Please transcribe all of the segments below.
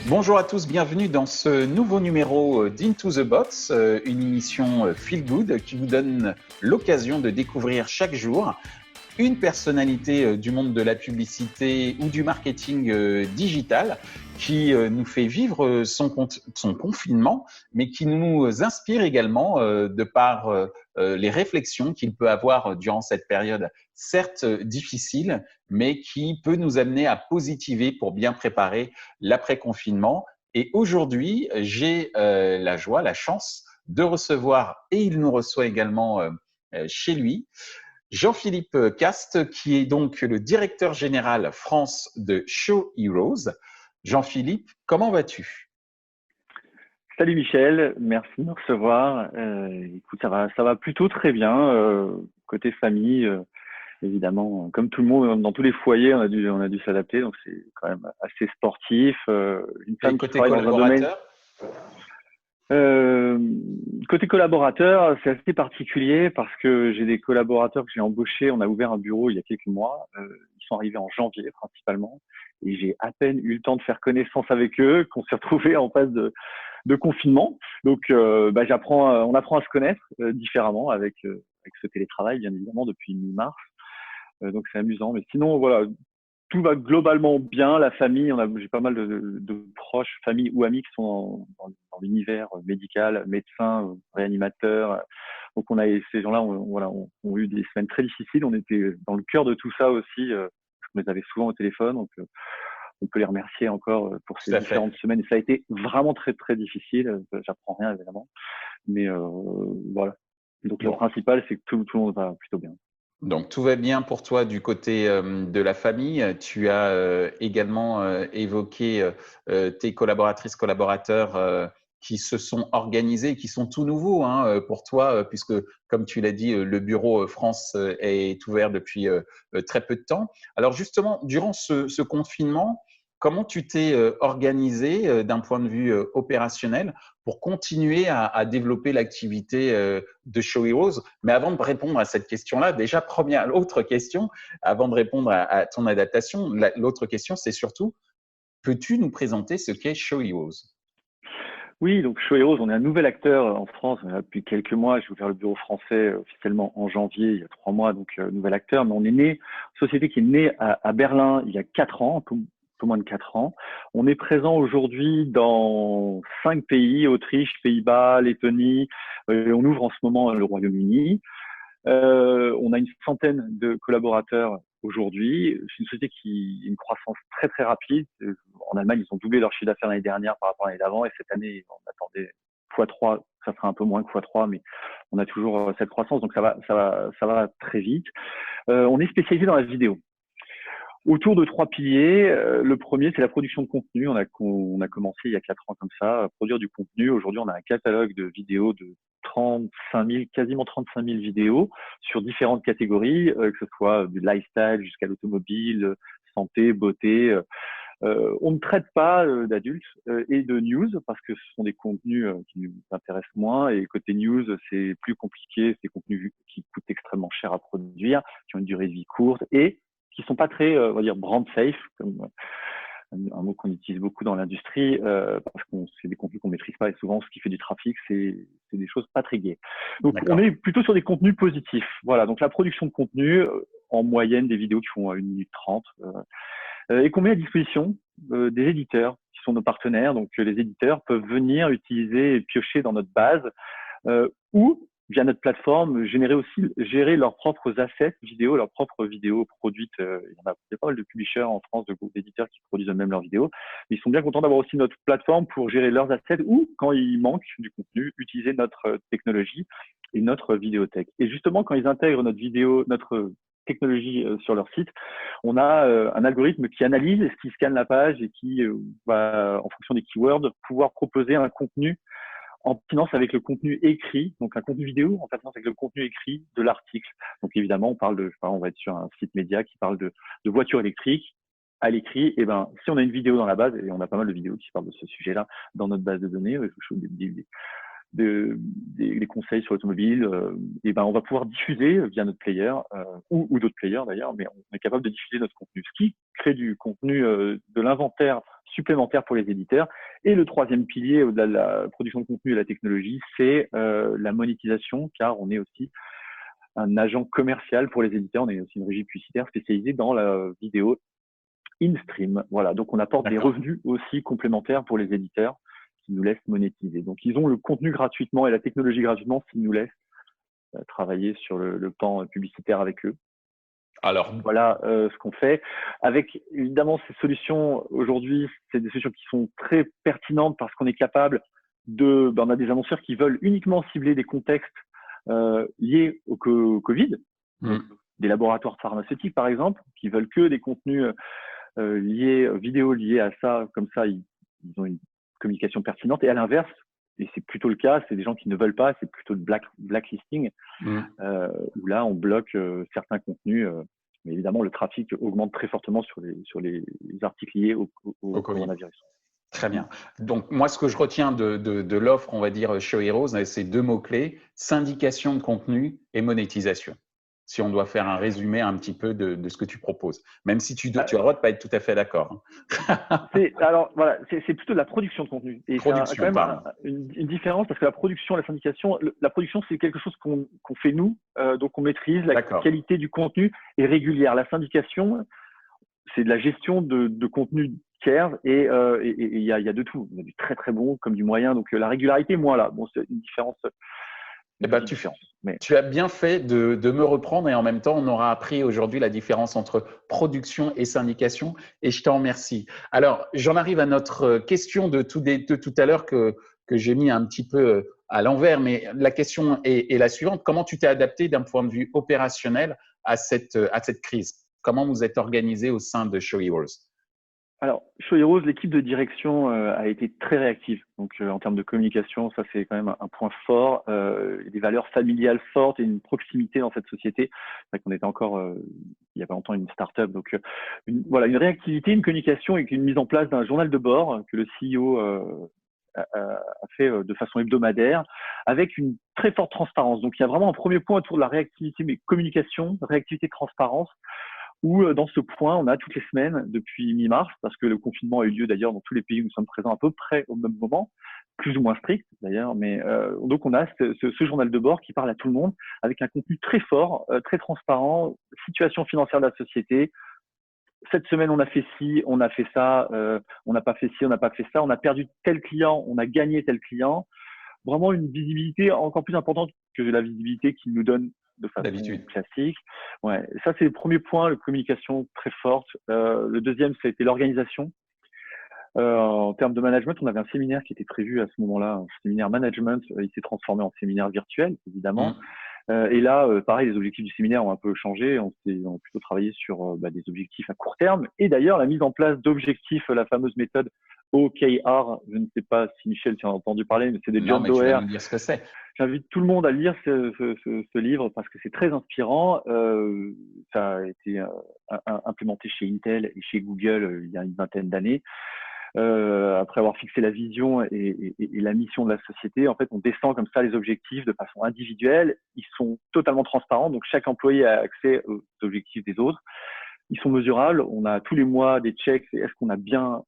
Bonjour à tous, bienvenue dans ce nouveau numéro d'Into the Box, une émission Feel Good qui vous donne l'occasion de découvrir chaque jour une personnalité du monde de la publicité ou du marketing digital qui nous fait vivre son confinement, mais qui nous inspire également de par les réflexions qu'il peut avoir durant cette période, certes difficile, mais qui peut nous amener à positiver pour bien préparer l'après-confinement. Et aujourd'hui, j'ai la joie, la chance de recevoir, et il nous reçoit également chez lui, Jean-Philippe Cast, qui est donc le directeur général France de Show Heroes. Jean-Philippe, comment vas-tu? Salut Michel, merci de me recevoir. Écoute, ça va plutôt très bien. Côté famille, évidemment, comme tout le monde, dans tous les foyers, on a dû s'adapter. Donc c'est quand même assez sportif. Une Et femme qui côté travaille dans un domaine. collaborateur? Euh, Côté collaborateur, c'est assez particulier parce que j'ai des collaborateurs que j'ai embauchés. On a ouvert un bureau il y a quelques mois. Ils sont arrivés en janvier principalement, et j'ai à peine eu le temps de faire connaissance avec eux qu'on s'est retrouvés en phase de confinement. Donc, on apprend à se connaître différemment avec ce télétravail, bien évidemment, depuis mi-mars. Donc, c'est amusant. Mais sinon, voilà, tout va globalement bien. La famille, j'ai pas mal de proches, familles ou amis qui sont dans l'univers médical, médecins, réanimateurs. Donc, ces gens-là ont eu des semaines très difficiles. On était dans le cœur de tout ça aussi. On les avait souvent au téléphone. Donc, on peut les remercier encore pour ces Tout à fait. différentes semaines. Et ça a été vraiment très, très difficile. J'apprends rien, évidemment. Mais voilà. Donc, le Bon, principal, c'est que tout le monde va plutôt bien. donc tout va bien pour toi du côté de la famille. Tu as également évoqué tes collaboratrices, collaborateurs qui se sont organisés, qui sont tout nouveaux pour toi, puisque comme tu l'as dit, le bureau France est ouvert depuis très peu de temps. Alors justement, durant ce confinement, comment tu t'es organisé d'un point de vue opérationnel pour continuer à développer l'activité de Show Heroes? Mais avant de répondre à cette question-là, déjà, autre question, avant de répondre à ton adaptation, l'autre question, c'est surtout, peux-tu nous présenter ce qu'est Show Heroes? Oui, donc Show Heroes, on est un nouvel acteur en France depuis quelques mois. J'ai ouvert le bureau français officiellement en janvier, il y a 3 mois, donc nouvel acteur. Mais on est né, société qui est née à Berlin il y a 4 ans, un peu moins de 4 ans. On est présent aujourd'hui dans 5 pays: Autriche, Pays-Bas, Lettonie. On ouvre en ce moment le Royaume-Uni. On a une centaine de collaborateurs aujourd'hui. C'est une société qui a une croissance très très rapide. En Allemagne, ils ont doublé leur chiffre d'affaires l'année dernière par rapport à l'année d'avant, et cette année, on attendait x3. Ça sera un peu moins que x3, mais on a toujours cette croissance, donc ça va très vite. On est spécialisé dans la vidéo, autour de 3 piliers. Le premier, c'est la production de contenu. On a commencé il y a 4 ans comme ça, à produire du contenu. Aujourd'hui, on a un catalogue de vidéos de 35 000, quasiment 35 000 vidéos sur différentes catégories, que ce soit du lifestyle jusqu'à l'automobile, santé, beauté. On ne traite pas d'adultes et de news parce que ce sont des contenus qui nous intéressent moins. Et côté news, c'est plus compliqué. C'est des contenus qui coûtent extrêmement cher à produire, qui ont une durée de vie courte et qui sont pas très, on va dire, brand safe, comme un mot qu'on utilise beaucoup dans l'industrie, parce que c'est des contenus qu'on maîtrise pas, et souvent ce qui fait du trafic, c'est des choses pas très gaies. Donc on D'accord. est plutôt sur des contenus positifs. Voilà, donc la production de contenu, en moyenne des vidéos qui font 1 minute 30, et qu'on met à disposition des éditeurs qui sont nos partenaires. Donc les éditeurs peuvent venir utiliser et piocher dans notre base, ou via notre plateforme, gérer leurs propres assets vidéo, leurs propres vidéos produites. Il y en a pas mal de publishers en France, de groupes d'éditeurs qui produisent eux-mêmes leurs vidéos. Mais ils sont bien contents d'avoir aussi notre plateforme pour gérer leurs assets, ou, quand il manque du contenu, utiliser notre technologie et notre vidéothèque. Et justement, quand ils intègrent notre technologie sur leur site, on a un algorithme qui analyse, qui scanne la page et qui va, en fonction des keywords, pouvoir proposer un contenu en pertinence avec le contenu écrit, donc un contenu vidéo en pertinence avec le contenu écrit de l'article. Donc évidemment, on va être sur un site média qui parle de voitures électriques. À l'écrit, et ben, si on a une vidéo dans la base, et on a pas mal de vidéos qui parlent de ce sujet-là dans notre base de données, des conseils sur l'automobile, et ben on va pouvoir diffuser via notre player, ou d'autres players d'ailleurs, mais on est capable de diffuser notre contenu, ce qui crée du contenu, de l'inventaire supplémentaire pour les éditeurs. Et le troisième pilier, au-delà de la production de contenu et de la technologie, c'est la monétisation, car on est aussi un agent commercial pour les éditeurs. On est aussi une régie publicitaire spécialisée dans la vidéo in-stream. Voilà, donc on apporte des revenus aussi complémentaires pour les éditeurs qui nous laissent monétiser. Donc ils ont le contenu gratuitement et la technologie gratuitement s'ils nous laissent travailler sur le pan publicitaire avec eux. Alors, voilà ce qu'on fait. Avec évidemment ces solutions aujourd'hui, c'est des solutions qui sont très pertinentes parce qu'on est capable de, on a des annonceurs qui veulent uniquement cibler des contextes liés au Covid, des laboratoires pharmaceutiques par exemple, qui veulent que des contenus vidéo liés à ça, comme ça ils ont une communication pertinente. Et à l'inverse, et c'est plutôt le cas, c'est des gens qui ne veulent pas, c'est plutôt le blacklisting, où là on bloque certains contenus. Mais évidemment, le trafic augmente très fortement sur les articles liés au coronavirus. Très bien. Donc, moi, ce que je retiens de l'offre, on va dire, Show Heroes, c'est 2 mots-clés, syndication de contenu et monétisation. Si on doit faire un résumé un petit peu de ce que tu proposes, même si tu as le droit de pas être tout à fait d'accord. Alors, voilà, c'est plutôt de la production de contenu. Et c'est quand même une différence parce que la production, la syndication, la production, c'est quelque chose qu'on fait nous, donc on maîtrise la qualité du contenu est régulière. La syndication, c'est de la gestion de contenu tiers et il y a de tout. Il y a du très très bon comme du moyen. Donc la régularité, moi là, bon, c'est une différence. Tu as bien fait de me reprendre et en même temps, on aura appris aujourd'hui la différence entre production et syndication et je t'en remercie. Alors, j'en arrive à notre question de tout à l'heure que j'ai mis un petit peu à l'envers, mais la question est la suivante. Comment tu t'es adapté d'un point de vue opérationnel à cette crise? Comment vous êtes organisé au sein de Show Heroes? Alors, Show Heroes, l'équipe de direction a été très réactive. Donc, en termes de communication, ça c'est quand même un point fort. Des valeurs familiales fortes et une proximité dans cette société. C'est vrai qu'on était encore, il y a pas longtemps, une start-up. Donc, une réactivité, une communication et une mise en place d'un journal de bord que le CEO a fait de façon hebdomadaire avec une très forte transparence. Donc, il y a vraiment un premier point autour de la réactivité, mais communication, réactivité, transparence. Où dans ce point, on a toutes les semaines depuis mi-mars, parce que le confinement a eu lieu d'ailleurs dans tous les pays où nous sommes présents à peu près au même moment, plus ou moins strict d'ailleurs, mais donc on a ce journal de bord qui parle à tout le monde avec un contenu très fort, très transparent, situation financière de la société. Cette semaine, on a fait ci, on a fait ça, on n'a pas fait ci, on n'a pas fait ça, on a perdu tel client, on a gagné tel client. Vraiment une visibilité encore plus importante que la visibilité qu'il nous donne de façon classique. Ouais, ça c'est le premier point, la communication très forte. Le deuxième, ça a été l'organisation. En termes de management, on avait un séminaire qui était prévu à ce moment-là, un séminaire management. Il s'est transformé en séminaire virtuel, évidemment. Et là, pareil, les objectifs du séminaire ont un peu changé. On a plutôt travaillé sur des objectifs à court terme. Et d'ailleurs, la mise en place d'objectifs, la fameuse méthode OKR. Je ne sais pas si Michel, tu en as entendu parler, mais c'est des John Doerr. Tu vas nous dire ce que c'est. J'invite tout le monde à lire ce livre parce que c'est très inspirant. Ça a été implémenté chez Intel et chez Google il y a une vingtaine d'années. Après avoir fixé la vision et la mission de la société, en fait, on descend comme ça les objectifs de façon individuelle. Ils sont totalement transparents, donc chaque employé a accès aux objectifs des autres. Ils sont mesurables. On a tous les mois des checks. Est-ce qu'on a bien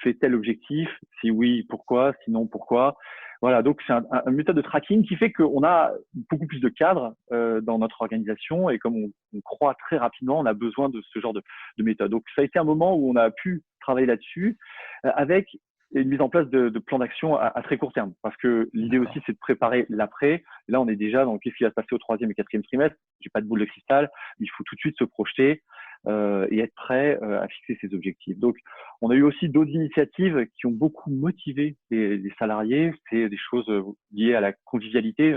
fait tel objectif? Si oui, pourquoi? Sinon, pourquoi? Voilà, donc c'est une méthode de tracking qui fait qu'on a beaucoup plus de cadres dans notre organisation et comme on croît très rapidement, on a besoin de ce genre de méthode. Donc ça a été un moment où on a pu travailler là-dessus avec une mise en place de plans d'action à très court terme parce que l'idée aussi c'est de préparer l'après. Là on est déjà dans qu'est-ce qui va se passer au 3e et 4e trimestre. J'ai pas de boule de cristal, il faut tout de suite se projeter et être prêt à fixer ses objectifs. Donc, on a eu aussi d'autres initiatives qui ont beaucoup motivé les salariés. C'est des choses liées à la convivialité.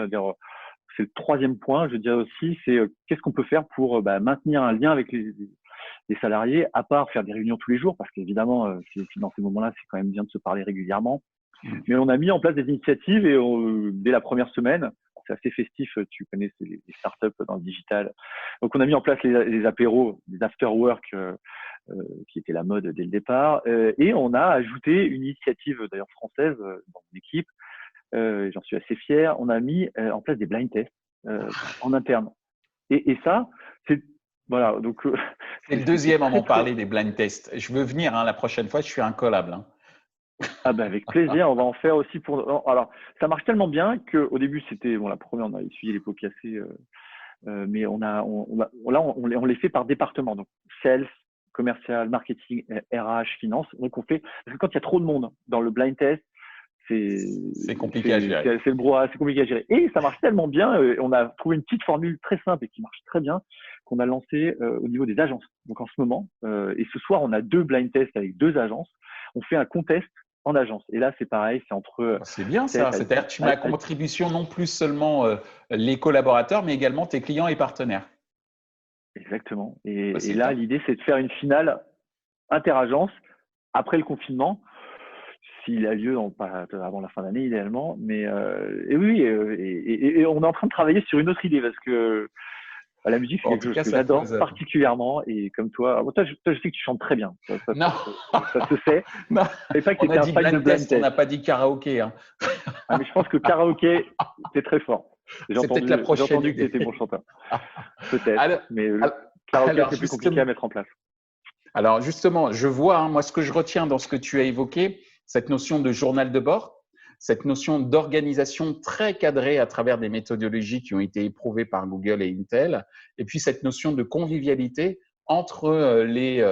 C'est le 3e point, je dirais aussi, c'est qu'est-ce qu'on peut faire pour maintenir un lien avec les salariés, à part faire des réunions tous les jours, parce qu'évidemment, dans ces moments-là, c'est quand même bien de se parler régulièrement. Mais on a mis en place des initiatives et dès la première semaine, c'est assez festif, tu connais les startups dans le digital. Donc, on a mis en place les apéros, les after-work qui étaient la mode dès le départ. Et on a ajouté une initiative d'ailleurs française dans l'équipe. J'en suis assez fier. On a mis en place des blind tests en interne. Et ça, c'est voilà, donc C'est le c'est deuxième à très m'en très. parler des blind tests. Je veux venir la prochaine fois, je suis incollable. Ah ben avec plaisir, on va en faire aussi pour. Alors, ça marche tellement bien que au début c'était bon, la première on a essuyé les pots cassés, mais on les fait par département, donc sales, commercial, marketing, RH, finance. Donc on fait parce que quand il y a trop de monde dans le blind test, c'est C'est compliqué à gérer. c'est le brouhaha, c'est compliqué à gérer. Et ça marche tellement bien, on a trouvé une petite formule très simple et qui marche très bien qu'on a lancé au niveau des agences. Donc en ce moment, et ce soir on a 2 blind tests avec 2 agences. On fait un contest en agence. Et là c'est pareil, c'est entre C'est bien 7 ça. C'est-à-dire que tu mets à à contribution non plus seulement les collaborateurs, mais également tes clients et partenaires. exactement. Ça, Et c'est là top. l'idée c'est de faire une finale interagence après le confinement s'il a lieu pas avant la fin d'année idéalement. Mais et oui, et on est en train de travailler sur une autre idée parce que la musique c'est En quelque tout chose cas, que ça j'adore pose. particulièrement et comme toi, bon, toi, je sais que tu chantes très bien, Non, ça se sait. non, Je savais pas que tu on a étais un dit fan de blind blind test, on test. n'a pas dit karaoké, hein. Ah, mais je pense que karaoké c'est très fort. C'est peut-être la J'ai prochaine entendu que tu idée. étais bon chanteur. Peut-être, Alors, mais le alors, karaoké alors, c'est plus compliqué à justement, mettre en place. alors justement, je vois, hein, moi, ce que je retiens dans ce que tu as évoqué, cette notion de journal de bord, cette notion d'organisation très cadrée à travers des méthodologies qui ont été éprouvées par Google et Intel, et puis cette notion de convivialité entre les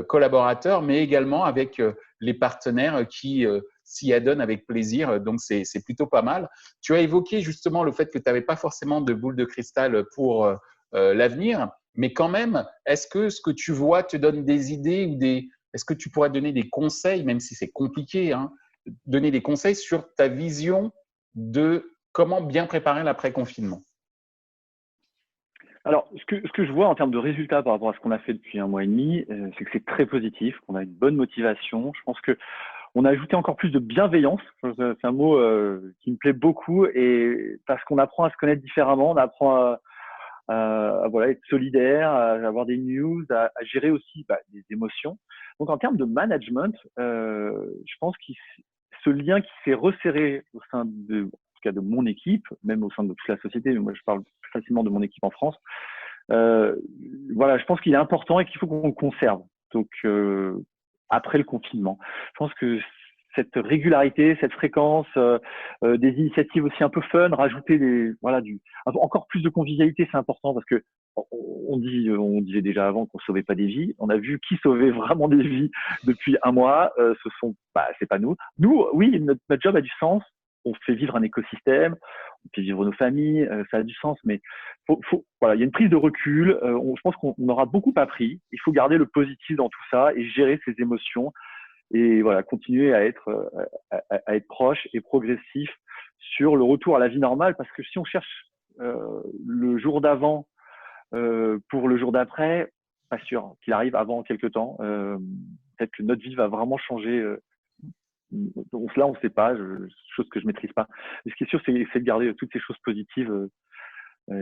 collaborateurs, mais également avec les partenaires qui s'y adonnent avec plaisir. Donc, c'est plutôt pas mal. Tu as évoqué justement le fait que tu n'avais pas forcément de boule de cristal pour l'avenir, mais quand même, est-ce que ce que tu vois te donne des idées ou des… Est-ce que tu pourrais donner des conseils, même si c'est compliqué, hein, donner des conseils sur ta vision de comment bien préparer l'après-confinement? Alors, ce que je vois en termes de résultats par rapport à ce qu'on a fait depuis un mois et demi, c'est que c'est très positif, qu'on a une bonne motivation. Je pense que on a ajouté encore plus de bienveillance. C'est un mot qui me plaît beaucoup et parce qu'on apprend à se connaître différemment, on apprend à voilà, être solidaire, à avoir des news, à gérer aussi des émotions. Donc en termes de management, je pense que ce lien qui s'est resserré au sein de, en tout cas de mon équipe, même au sein de toute la société, mais moi je parle plus facilement de mon équipe en France, euh, voilà, je pense qu'il est important et qu'il faut qu'on le conserve. Donc après le confinement, je pense que cette régularité, cette fréquence, des initiatives aussi un peu fun, rajouter voilà, encore plus de convivialité, c'est important parce que on disait déjà avant qu'on sauvait pas des vies. On a vu qui sauvait vraiment des vies depuis un mois. C'est pas nous. Nous, oui, notre job a du sens. On fait vivre un écosystème, on fait vivre nos familles, ça a du sens. Mais voilà, il y a une prise de recul. Je pense qu'on aura beaucoup appris. Il faut garder le positif dans tout ça et gérer ses émotions et voilà, continuer à être proche et progressif sur le retour à la vie normale parce que si on cherche le jour d'avant pour le jour d'après, pas sûr qu'il arrive avant quelques temps. Peut-être que notre vie va vraiment changer. Là, on ne sait pas, chose que je maîtrise pas. Mais ce qui est sûr, c'est de garder toutes ces choses positives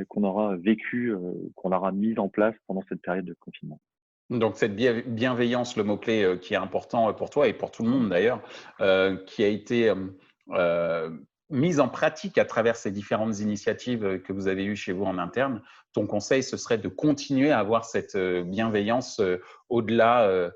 qu'on aura vécues, qu'on aura mises en place pendant cette période de confinement. Donc, cette bienveillance, le mot-clé qui est important pour toi et pour tout le monde d'ailleurs, qui a été mise en pratique à travers ces différentes initiatives que vous avez eues chez vous en interne, ton conseil, ce serait de continuer à avoir cette bienveillance au-delà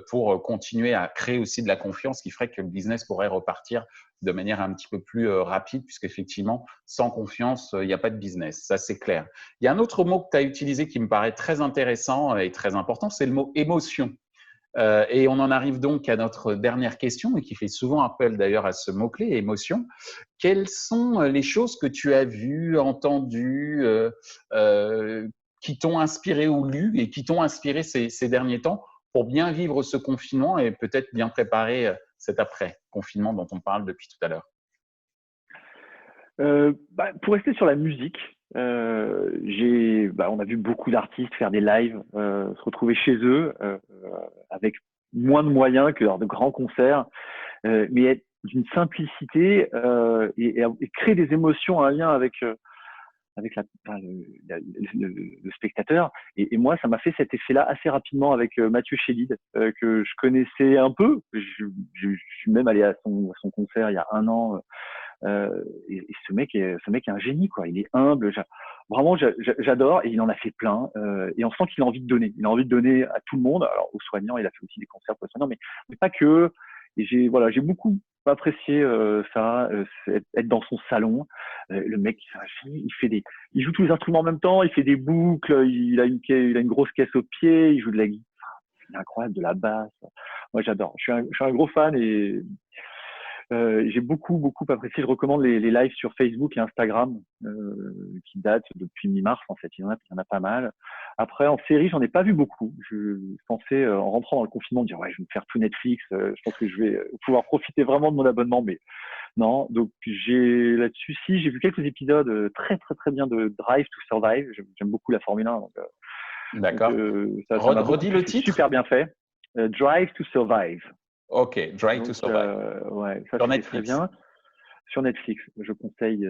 pour continuer à créer aussi de la confiance qui ferait que le business pourrait repartir de manière un petit peu plus rapide, puisqu'effectivement, sans confiance, il n'y a pas de business. Ça, c'est clair. Il y a un autre mot que tu as utilisé qui me paraît très intéressant et très important, c'est le mot émotion. Et on en arrive donc à notre dernière question et qui fait souvent appel d'ailleurs à ce mot-clé, émotion. Quelles sont les choses que tu as vues, entendues, qui t'ont inspiré ou lu et qui t'ont inspiré ces derniers temps pour bien vivre ce confinement et peut-être bien préparer cet après-confinement dont on parle depuis tout à l'heure? Pour rester sur la musique, on a vu beaucoup d'artistes faire des lives, se retrouver chez eux avec moins de moyens que lors de grands concerts, mais être d'une simplicité et créer des émotions en lien avec le spectateur. Et moi, ça m'a fait cet effet-là assez rapidement avec Mathieu Chédid, que je connaissais un peu. Je suis même allé à son concert il y a un an Et ce mec est un génie, quoi. Il est humble. Vraiment, j'adore. Et il en a fait plein. Et on sent qu'il a envie de donner. Il a envie de donner à tout le monde. Alors, aux soignants, il a fait aussi des concerts pour les soignants, mais pas que. Et j'ai beaucoup apprécié ça, être dans son salon. Le mec, c'est un génie. Il joue tous les instruments en même temps. Il fait des boucles. Il a une grosse caisse au pied. Il joue de la guitare. C'est incroyable, de la basse. Moi, j'adore. Je suis un gros fan et j'ai beaucoup apprécié. Je recommande les lives sur Facebook et Instagram qui datent depuis mi-mars, en fait. Il y en a pas mal. Après, en série, j'en ai pas vu beaucoup. Je pensais, en rentrant dans le confinement, me dire, ouais, je vais me faire tout Netflix. Je pense que je vais pouvoir profiter vraiment de mon abonnement, mais non. Donc, j'ai vu quelques épisodes très bien de Drive to Survive. J'aime beaucoup la Formule 1. D'accord. Ça m'a redis le titre. Super bien fait. Drive to Survive. Ok, Drive to Survive. Ouais, ça sur c'est Netflix. très bien. Sur Netflix, je conseille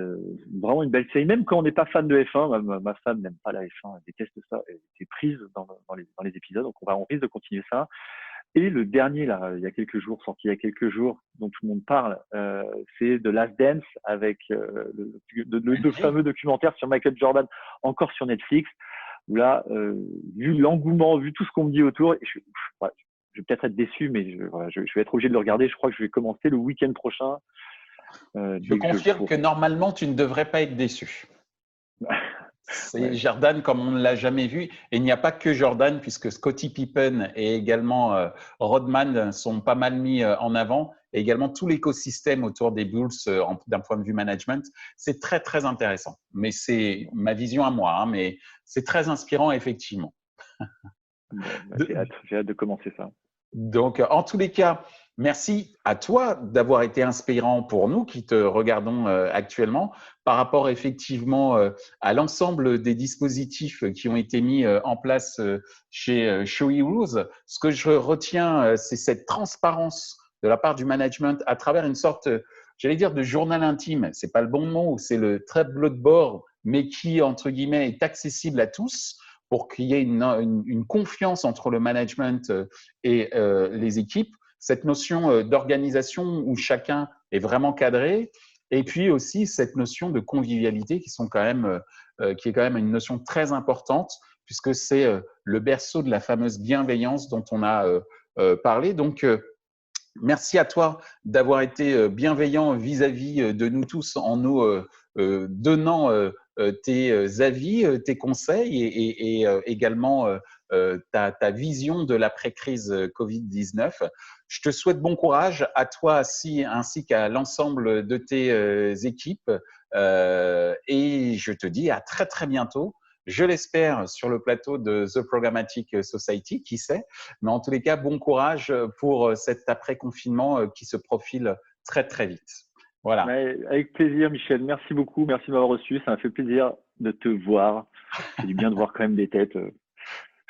vraiment une belle série. Même quand on n'est pas fan de F1, ma femme n'aime pas la F1, elle déteste ça, elle était prise dans les épisodes, donc on risque de continuer ça. Et le dernier, là, sorti il y a quelques jours, dont tout le monde parle, c'est The Last Dance avec le fameux documentaire sur Michael Jordan, encore sur Netflix, où là, vu l'engouement, vu tout ce qu'on me dit autour, je vais peut-être être déçu, mais je vais être obligé de le regarder. Je crois que je vais commencer le week-end prochain. Je confirme que normalement, tu ne devrais pas être déçu. C'est Jordan comme on ne l'a jamais vu. Et il n'y a pas que Jordan, puisque Scottie Pippen et également Rodman sont pas mal mis en avant. Et également tout l'écosystème autour des Bulls d'un point de vue management. C'est très, très intéressant. Mais c'est ma vision à moi. Hein, mais c'est très inspirant, effectivement. J'ai hâte de commencer ça. Donc, en tous les cas, merci à toi d'avoir été inspirant pour nous qui te regardons actuellement par rapport effectivement à l'ensemble des dispositifs qui ont été mis en place chez Show Heroes. Ce que je retiens, c'est cette transparence de la part du management à travers une sorte, j'allais dire, de journal intime. C'est pas le bon mot, c'est le tableau de bord, mais qui, entre guillemets, est accessible à tous, pour qu'il y ait une confiance entre le management et les équipes, cette notion d'organisation où chacun est vraiment cadré, et puis aussi cette notion de convivialité qui est quand même une notion très importante, puisque c'est le berceau de la fameuse bienveillance dont on a parlé. Donc, merci à toi d'avoir été bienveillant vis-à-vis de nous tous en nous donnant tes avis, tes conseils et également ta vision de l'après-crise Covid-19. Je te souhaite bon courage à toi ainsi qu'à l'ensemble de tes équipes et je te dis à très très bientôt. Je l'espère sur le plateau de The Programmatic Society, qui sait. Mais en tous les cas, bon courage pour cet après-confinement qui se profile très très vite. Voilà. Avec plaisir, Michel. Merci beaucoup. Merci de m'avoir reçu. Ça m'a fait plaisir de te voir. C'est du bien de voir quand même des têtes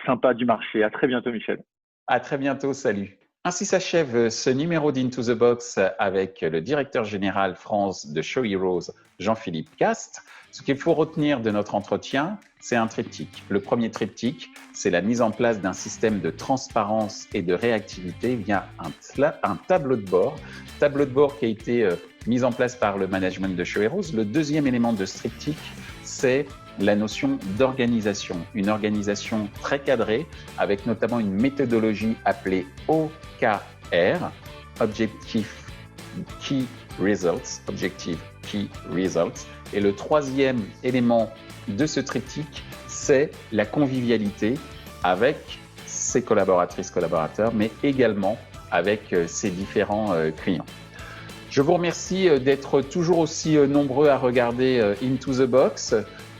sympas du marché. À très bientôt, Michel. À très bientôt. Salut. Ainsi s'achève ce numéro d'Into the Box avec le directeur général France de Show Heroes, Jean-Philippe Cast. Ce qu'il faut retenir de notre entretien, c'est un triptyque. Le premier triptyque, c'est la mise en place d'un système de transparence et de réactivité via un tableau de bord qui a été mis en place par le management de Show Heroes. Le deuxième élément de ce triptyque, c'est la notion d'organisation, une organisation très cadrée avec notamment une méthodologie appelée OKR, Objective Key Results, Objective Key Results. Et le troisième élément de ce triptyque, c'est la convivialité avec ses collaboratrices, collaborateurs, mais également avec ses différents clients. Je vous remercie d'être toujours aussi nombreux à regarder Into the Box.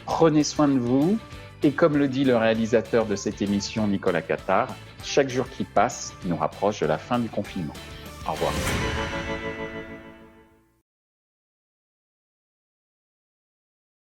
Prenez soin de vous et comme le dit le réalisateur de cette émission, Nicolas Cattard, chaque jour qui passe nous rapproche de la fin du confinement. Au revoir.